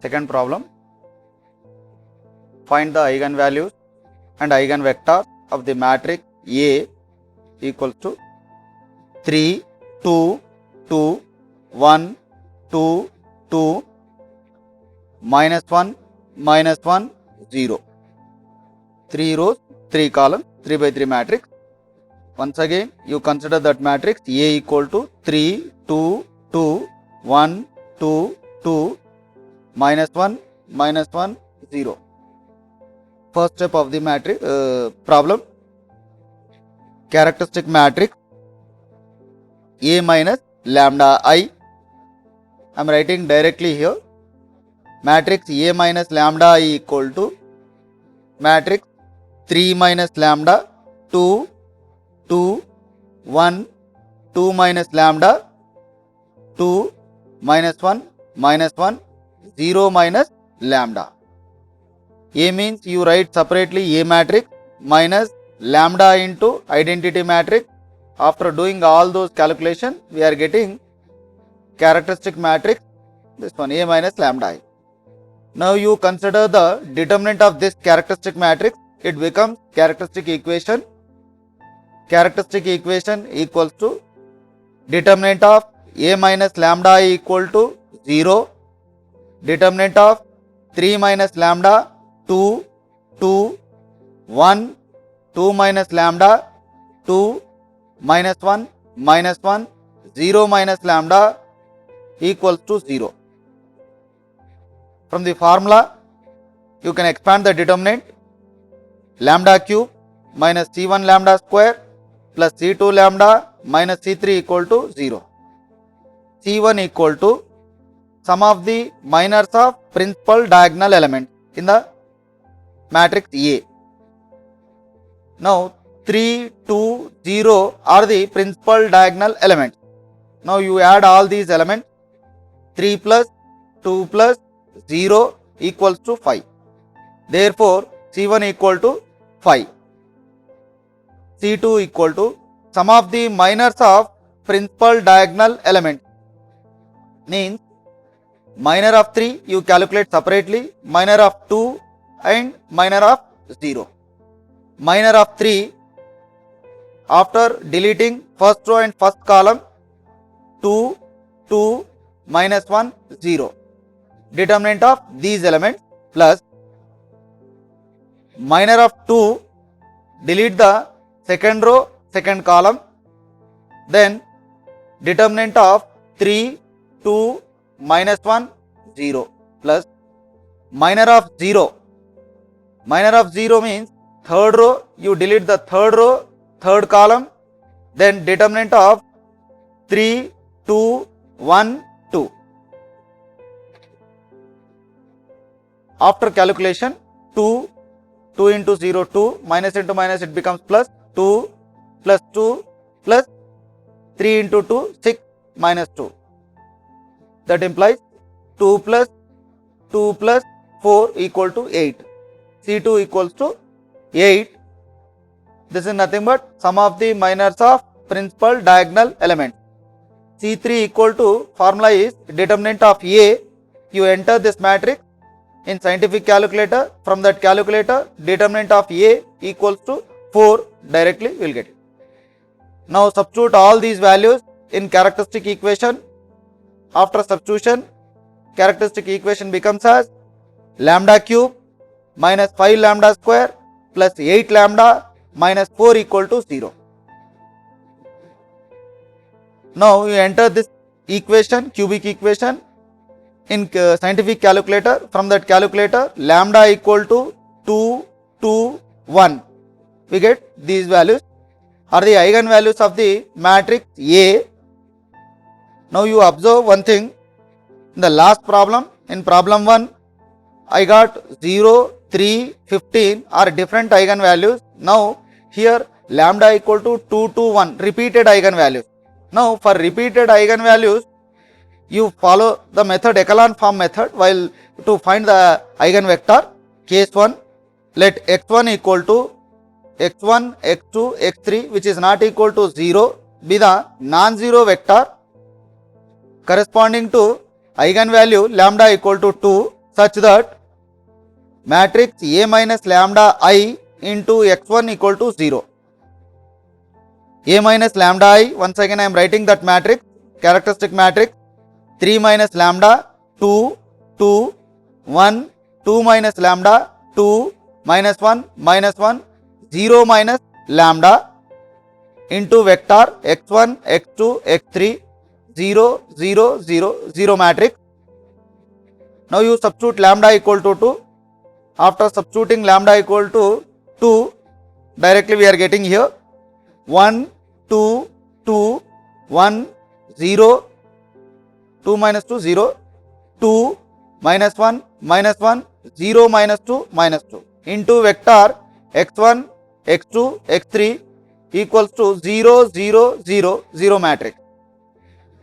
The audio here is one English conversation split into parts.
Second problem. Find the eigenvalues and eigenvectors of the matrix A equals to 3, 2, 2, 1, 2, 2, minus 1, minus 1, 0. 3 rows, 3 columns, 3 by 3 matrix. Once again, you consider that matrix A equal to 3, 2, 2, 1, 2, 2, minus 1, minus 1, 0. First step of the matrix problem. Characteristic matrix A minus lambda I. I am writing directly here. Matrix A minus lambda I equal to matrix 3 minus lambda 2, 2, 1, 2 minus lambda 2, minus 1, minus 1, 0 minus lambda. A means you write separately A matrix minus lambda into identity matrix. After doing all those calculations, we are getting characteristic matrix, this one A minus lambda I. Now you consider the determinant of this characteristic matrix. It becomes characteristic equation. Characteristic equation equals to determinant of A minus lambda I equal to 0. Determinant of 3 minus lambda 2, 2, 1, 2 minus lambda 2, minus 1, minus 1, 0 minus lambda equals to 0. From the formula, you can expand the determinant. Lambda cube minus C1 lambda square plus C2 lambda minus C3 equal to 0. C1 equal to sum of the minors of principal diagonal element in the matrix A. Now 3, 2, 0 are the principal diagonal elements. Now you add all these elements. 3 plus 2 plus 0 equals to 5. Therefore, C1 equal to 5. C2 equal to sum of the minors of principal diagonal element. Means minor of 3 you calculate separately, minor of 2 and minor of 0. Minor of 3, after deleting first row and first column, 2, 2, minus 1, 0. Determinant of these elements plus minor of 2, delete the second row, second column, then determinant of 3, 2, minus 1, 0 plus minor of 0. Minor of 0 means third row, you delete the third row, third column, then determinant of 3, 2, 1, 2. After calculation, 2 into 0, 2, minus into minus it becomes plus 2 plus 2 plus 3 into 2, 6 minus 2. That implies 2 plus 2 plus 4 equal to 8. C2 equals to 8. This is nothing but sum of the minors of principal diagonal element. C3 equal to formula is determinant of A. You enter this matrix in scientific calculator. From that calculator, determinant of A equals to 4 directly we will get it. Now substitute all these values in characteristic equation. After substitution, characteristic equation becomes as lambda cube minus 5 lambda square plus 8 lambda minus 4 equal to 0. Now you enter this equation, cubic equation, in scientific calculator. From that calculator, lambda equal to 2, 2, 1. We get these values are the eigenvalues of the matrix A. Now you observe one thing. In the last problem, in problem 1, I got 0, 3, 15 are different eigenvalues. Now here lambda equal to 2, 2, 1 repeated eigenvalues. Now for repeated eigenvalues, you follow the method echelon form method while to find the eigenvector. Case 1, let x1 equal to x1, x2, x3 which is not equal to 0 be the non-zero vector corresponding to eigenvalue lambda equal to 2. such that matrix A minus lambda I into x1 equal to 0. A minus lambda I, once again I am writing that matrix, characteristic matrix, 3 minus lambda, 2, 2, 1, 2 minus lambda, 2, minus 1, 0 minus lambda into vector x1, x2, x3, 0, 0, 0, 0 matrix. Now you substitute lambda equal to 2. After substituting lambda equal to 2, directly we are getting here 1, 2, 2, 1, 0, 2 minus 2, 0, 2, minus 1, 0 minus 2, minus 2 into vector x1, x2, x3 equals to 0, 0, 0, 0 matrix.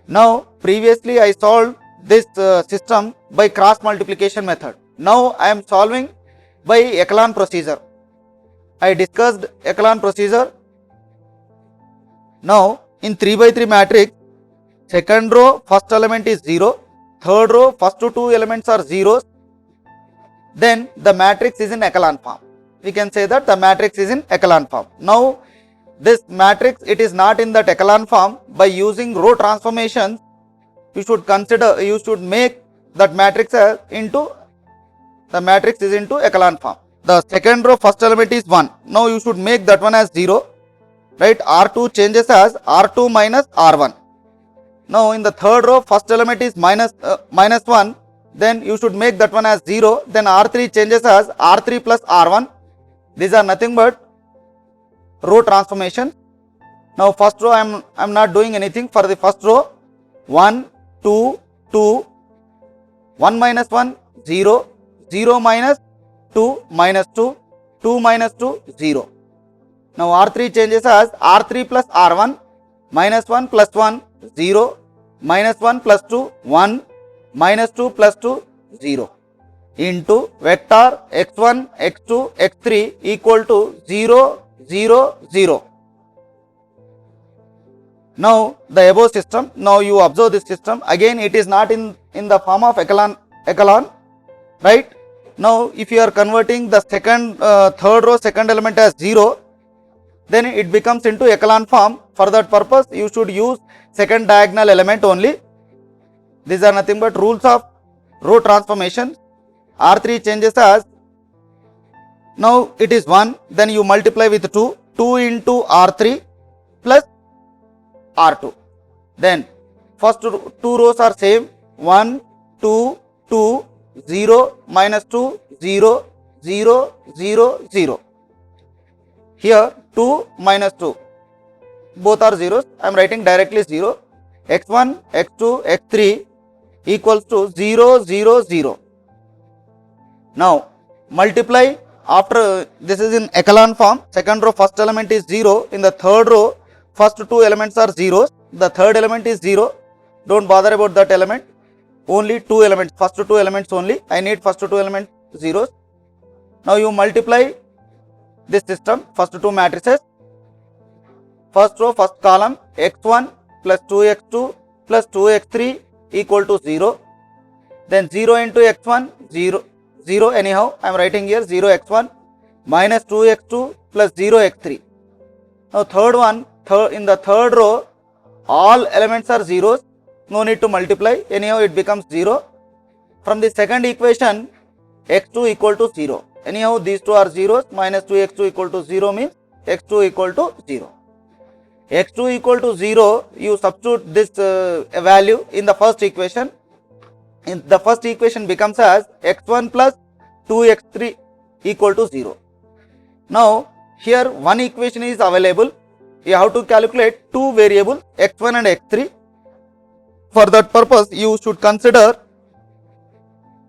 Now previously I solved this system by cross multiplication method. Now I am solving by echelon procedure. I discussed echelon procedure. Now in 3 by 3 matrix, second row first element is 0, third row first two elements are zeros, then the matrix is in echelon form. We can say that the matrix is in echelon form. Now this matrix, it is not in that echelon form. By using row transformations, you should make that matrix into echelon form. The second row first element is 1. Now you should make that one as 0. Right, R2 changes as R2 minus R1. Now in the third row first element is minus 1, then you should make that one as 0. Then R3 changes as R3 plus R1. These are nothing but row transformation. Now first row I am not doing anything. For the first row, 1, 2, 2, 1 minus 1, 0, 0 minus 2, minus 2, 2 minus 2, 0. Now R3 changes as R3 plus R1, minus 1 plus 1, 0, minus 1 plus 2, 1, minus 2 plus 2, 0 into vector x1, x2, x3 equal to 0, 0, 0. Now the above system, now you observe this system, again it is not in the form of echelon, right? Now if you are converting the third row second element as 0, then it becomes into echelon form. For that purpose, you should use second diagonal element only. These are nothing but rules of row transformation. R3 changes as, now it is 1, then you multiply with 2, 2 into R3 plus R2. Then first two rows are same, 1, 2, 2, 0, minus 2, 0, 0, 0, 0. Here 2 minus 2, both are zeros. I am writing directly 0. x1, x2, x3 equals to 0, 0, 0. Now multiply, after this is in echelon form, second row first element is 0, in the third row first two elements are zeros, the third element is 0, don't bother about that element, only two elements, first two elements only, I need first two elements zeros. Now you multiply this system, first two matrices, first row first column x1 plus 2x2 plus 2x3 equal to 0, then 0 into x1, 0, 0 anyhow, I am writing here 0 x1 minus 2x2 plus 0 x3. Now third one, in the third row all elements are zeros, no need to multiply, anyhow it becomes 0. From the second equation, x2 equal to 0, anyhow these two are zeros, minus 2x2 equal to 0 means x2 equal to 0. x2 equal to 0, you substitute this value in the first equation. In the first equation becomes as x1 plus 2x3 equal to 0. Now here one equation is available, you have to calculate two variables x1 and x3. For that purpose you should consider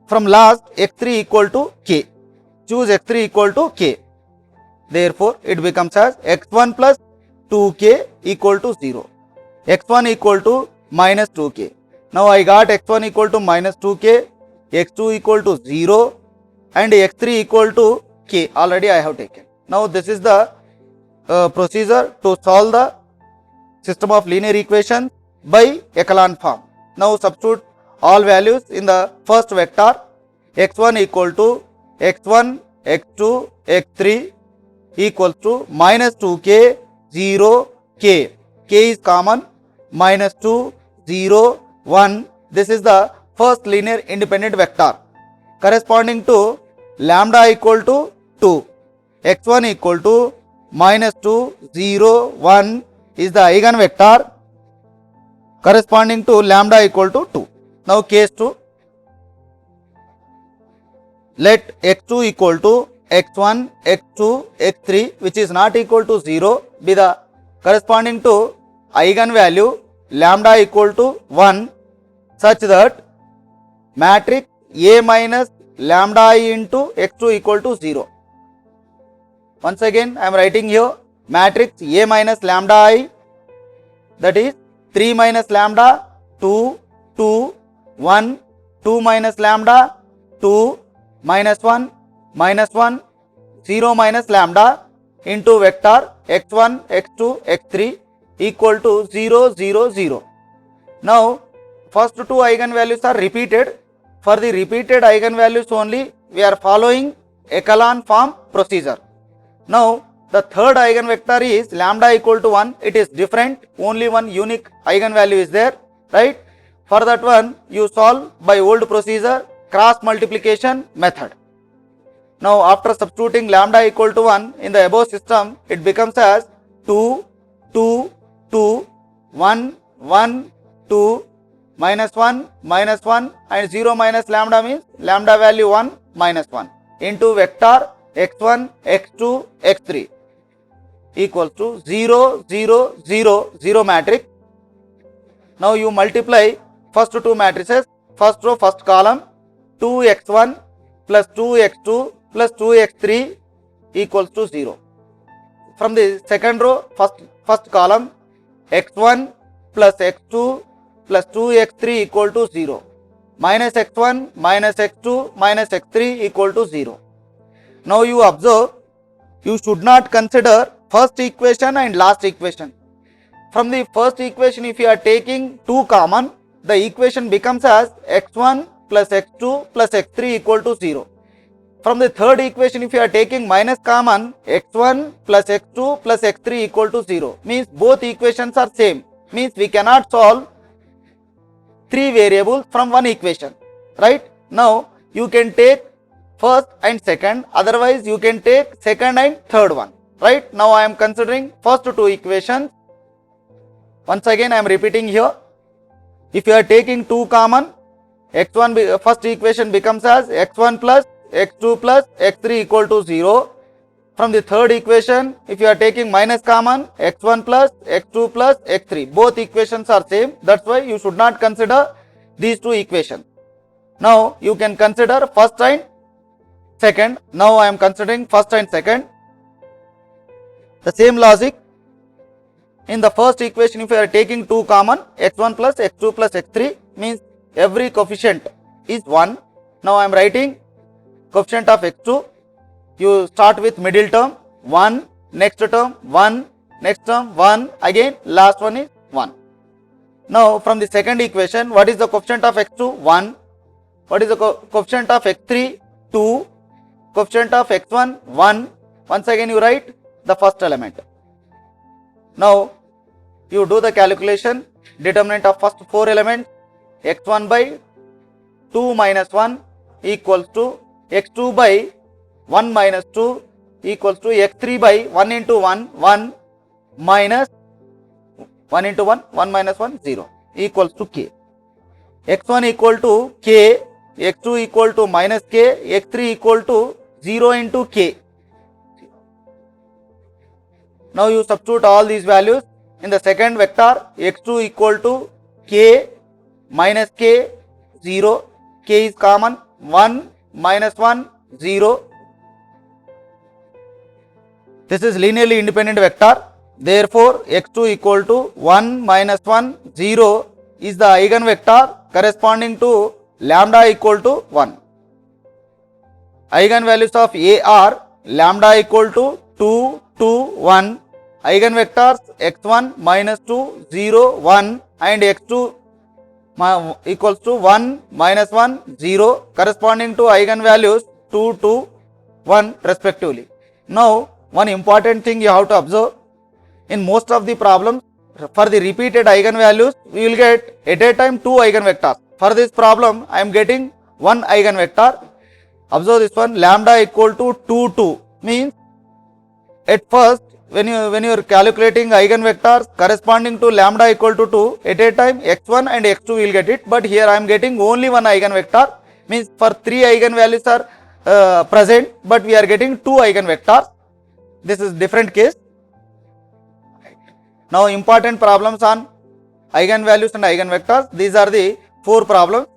from last x3 equal to k, choose x3 equal to k. Therefore it becomes as x1 plus 2k equal to 0, x1 equal to minus 2k. Now I got x1 equal to minus 2k, x2 equal to 0 and x3 equal to k, already I have taken. Now this is the procedure to solve the system of linear equations by echelon form. Now substitute all values in the first vector x1 equal to x1, x2, x3 equals to minus 2k, 0, k. K is common, minus 2, 0, 1. This is the first linear independent vector corresponding to lambda equal to 2. x1 equal to minus 2, 0, 1 is the eigenvector corresponding to lambda equal to 2. Now case 2. Let x2 equal to x1, x2, x3 which is not equal to 0 be the corresponding to eigenvalue lambda equal to 1 such that matrix A minus lambda I into x2 equal to 0. Once again I am writing here matrix A minus lambda I, that is 3 minus lambda 2, 2, 1, 2 minus lambda 2, minus 1, minus 1, 0 minus lambda into vector x1, x2, x3 equal to 0, 0, 0. Now first two eigenvalues are repeated. For the repeated eigenvalues only we are following echelon form procedure. Now the third eigenvector is lambda equal to 1. It is different, only one unique eigenvalue is there, right? For that one you solve by old procedure, cross multiplication method. Now after substituting lambda equal to 1 in the above system, it becomes as 2, 2, 2, 1, 1, 2, minus 1, minus 1 and 0 minus lambda means lambda value 1 minus 1 into vector x1, x2, x3 equals to 0, 0, 0, 0 matrix. Now you multiply first two matrices, first row, first column, 2x1 plus 2x2 plus 2x3 equals to 0. From the second row, first column, x1 plus x2 plus 2x3 equal to 0. Minus x1 minus x2 minus x3 equal to 0. Now you observe, you should not consider first equation and last equation. From the first equation if you are taking 2 common, the equation becomes as x1 plus x2 plus x3 equal to 0. From the third equation if you are taking minus common, x1 plus x2 plus x3 equal to 0. Means both equations are same. Means we cannot solve 3 variables from one equation, right? Now you can take first and second, otherwise you can take second and third one, right? Now I am considering first two equations. Once again I am repeating here. If you are taking 2 common, x1 first equation becomes as x1 plus x2 plus x3 equal to 0. From the third equation, if you are taking minus common, x1 plus x2 plus x3, both equations are same. That's why you should not consider these two equations. Now you can consider first and second. Now I am considering first and second. The same logic. In the first equation if you are taking 2 common, x1 plus x2 plus x3 means every coefficient is 1. Now I am writing coefficient of x2. You start with middle term 1, next term 1, next term 1, again last one is 1. Now from the second equation, what is the coefficient of x2? 1. What is the coefficient of x3? 2. Coefficient of x1? 1. Once again you write the first element. Now you do the calculation, determinant of first 4 elements, x1 by 2 minus 1 equals to x2 by 1 minus 2 equals to x3 by 1 into 1, 1 minus 1 into 1, 1 minus 1, 0 equals to k. x1 equal to k, x2 equal to minus k, x3 equal to 0 into k. Now you substitute all these values in the second vector, x2 equal to k minus k, 0, k is common, 1 minus 1, 0. This is linearly independent vector. Therefore, x2 equal to 1 minus 1, 0 is the eigenvector corresponding to lambda equal to 1. Eigenvalues of A are lambda equal to 2, 2, 1. Eigenvectors x1 minus 2, 0, 1 and x2 equals to 1, -1, 0 corresponding to eigenvalues 2, 2, 1 respectively. Now one important thing you have to observe, in most of the problems for the repeated eigenvalues we will get at a time 2 eigenvectors. For this problem I am getting 1 eigenvector. Observe this one, lambda equal to 2, 2 means at first when you are calculating eigenvectors corresponding to lambda equal to 2, at a time x1 and x2 will get it, but here I am getting only one eigenvector, means for 3 eigenvalues are present, but we are getting 2 eigenvectors. This is different case. Now important problems on eigenvalues and eigenvectors. These are the 4 problems.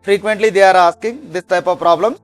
Frequently they are asking this type of problems.